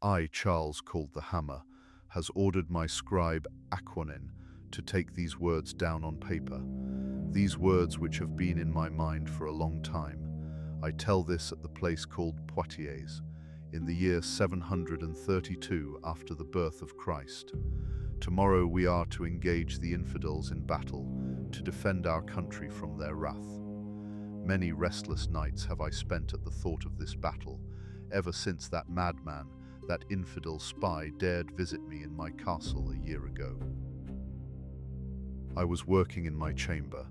I, Charles, called the Hammer, has ordered my scribe Aquanin to take these words down on paper. These words which have been in my mind for a long time. I tell this at the place called Poitiers, in the year 732 after the birth of Christ. Tomorrow we are to engage the infidels in battle, to defend our country from their wrath. Many restless nights have I spent at the thought of this battle, ever since that madman, that infidel spy, dared visit me in my castle a year ago. I was working in my chamber.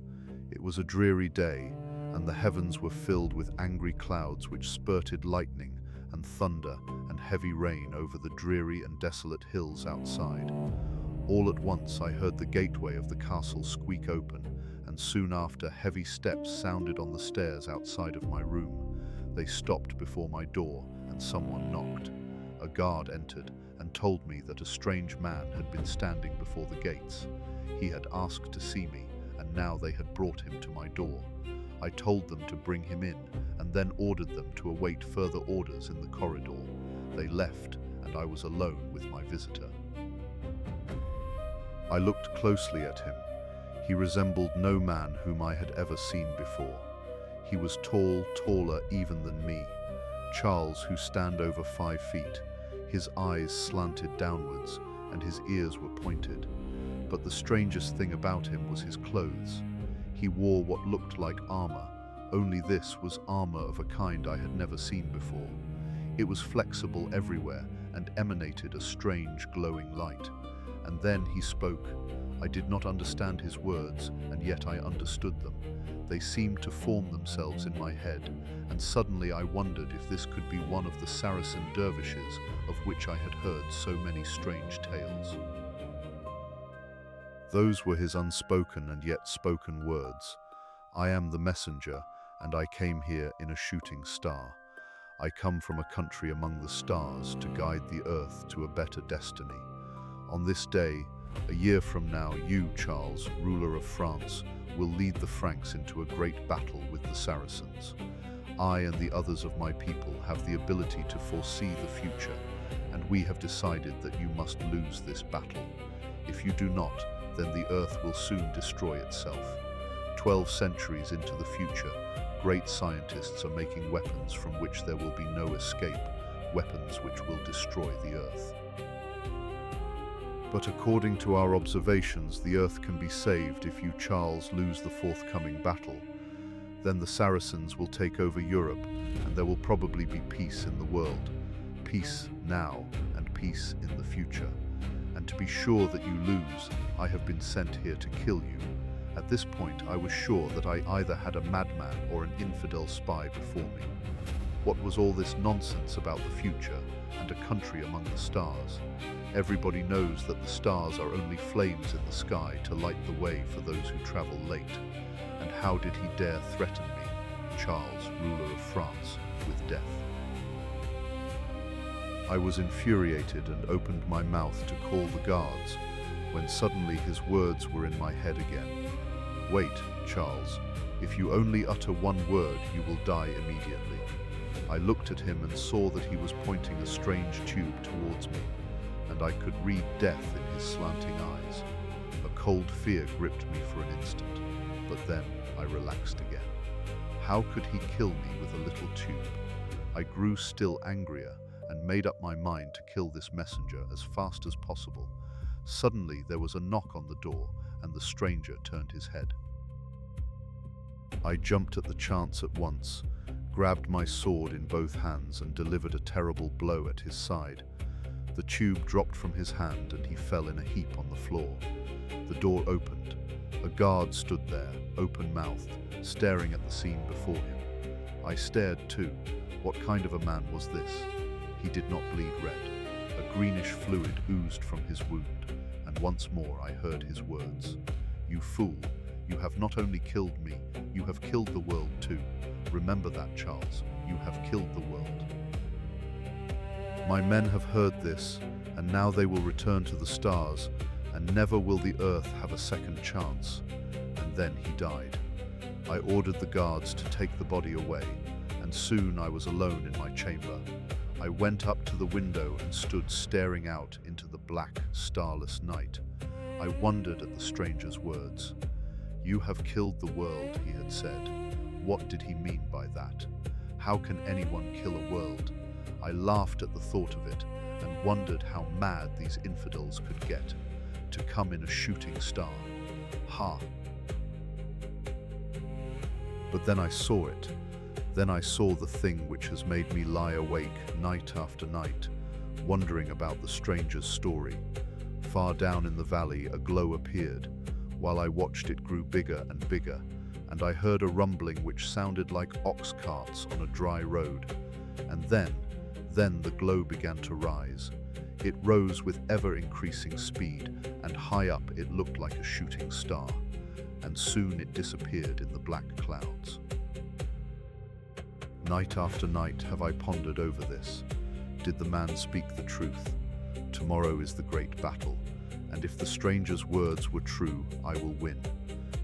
It was a dreary day, and the heavens were filled with angry clouds which spurted lightning and thunder and heavy rain over the dreary and desolate hills outside. All at once I heard the gateway of the castle squeak open, and soon after heavy steps sounded on the stairs outside of my room. They stopped before my door, and someone knocked. A guard entered and told me that a strange man had been standing before the gates. He had asked to see me, and now they had brought him to my door. I told them to bring him in, and then ordered them to await further orders in the corridor. They left, and I was alone with my visitor. I looked closely at him. He resembled no man whom I had ever seen before. He was tall, taller even than me, Charles, who stand over 5 feet. His eyes slanted downwards, and his ears were pointed. But the strangest thing about him was his clothes. He wore what looked like armor, only this was armor of a kind I had never seen before. It was flexible everywhere and emanated a strange glowing light. And then he spoke. I did not understand his words, and yet I understood them. They seemed to form themselves in my head, and suddenly I wondered if this could be one of the Saracen dervishes of which I had heard so many strange tales. Those were his unspoken and yet spoken words. I am the messenger, and I came here in a shooting star. I come from a country among the stars to guide the earth to a better destiny. On this day, a year from now, you, Charles, ruler of France, will lead the Franks into a great battle with the Saracens. I and the others of my people have the ability to foresee the future, and we have decided that you must lose this battle. If you do not, then the earth will soon destroy itself. 12 centuries into the future, great scientists are making weapons from which there will be no escape, weapons which will destroy the earth. But according to our observations, the earth can be saved if you, Charles, lose the forthcoming battle. Then the Saracens will take over Europe, and there will probably be peace in the world. Peace now, and peace in the future. And to be sure that you lose, I have been sent here to kill you. At this point, I was sure that I either had a madman or an infidel spy before me. What was all this nonsense about the future and a country among the stars? Everybody knows that the stars are only flames in the sky to light the way for those who travel late. And how did he dare threaten me, Charles, ruler of France, with death? I was infuriated and opened my mouth to call the guards, when suddenly his words were in my head again. Wait, Charles, if you only utter one word, you will die immediately. I looked at him and saw that he was pointing a strange tube towards me, and I could read death in his slanting eyes. A cold fear gripped me for an instant, but then I relaxed again. How could he kill me with a little tube? I grew still angrier and made up my mind to kill this messenger as fast as possible. Suddenly there was a knock on the door, and the stranger turned his head. I jumped at the chance at once, grabbed my sword in both hands and delivered a terrible blow at his side. The tube dropped from his hand and he fell in a heap on the floor. The door opened. A guard stood there, open-mouthed, staring at the scene before him. I stared too. What kind of a man was this? He did not bleed red. A greenish fluid oozed from his wound, and once more I heard his words. You fool, you have not only killed me, you have killed the world too. Remember that, Charles, you have killed the world. My men have heard this, and now they will return to the stars, and never will the earth have a second chance. And then he died. I ordered the guards to take the body away, and soon I was alone in my chamber. I went up to the window and stood staring out into the black, starless night. I wondered at the stranger's words. "You have killed the world," he had said. What did he mean by that? How can anyone kill a world? I laughed at the thought of it and wondered how mad these infidels could get. To come in a shooting star. Ha! But then I saw it. Then I saw the thing which has made me lie awake night after night, wondering about the stranger's story. Far down in the valley, a glow appeared. While I watched, it grew bigger and bigger, and I heard a rumbling which sounded like ox carts on a dry road. And then the glow began to rise. It rose with ever-increasing speed, and high up it looked like a shooting star, and soon it disappeared in the black clouds. Night after night have I pondered over this. Did the man speak the truth? Tomorrow is the great battle, and if the stranger's words were true, I will win.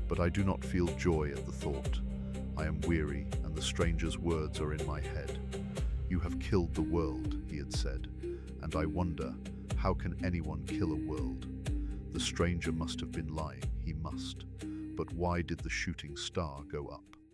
But I do not feel joy at the thought. I am weary, and the stranger's words are in my head. "You have killed the world," he had said, and I wonder, how can anyone kill a world? The stranger must have been lying, he must. But why did the shooting star go up?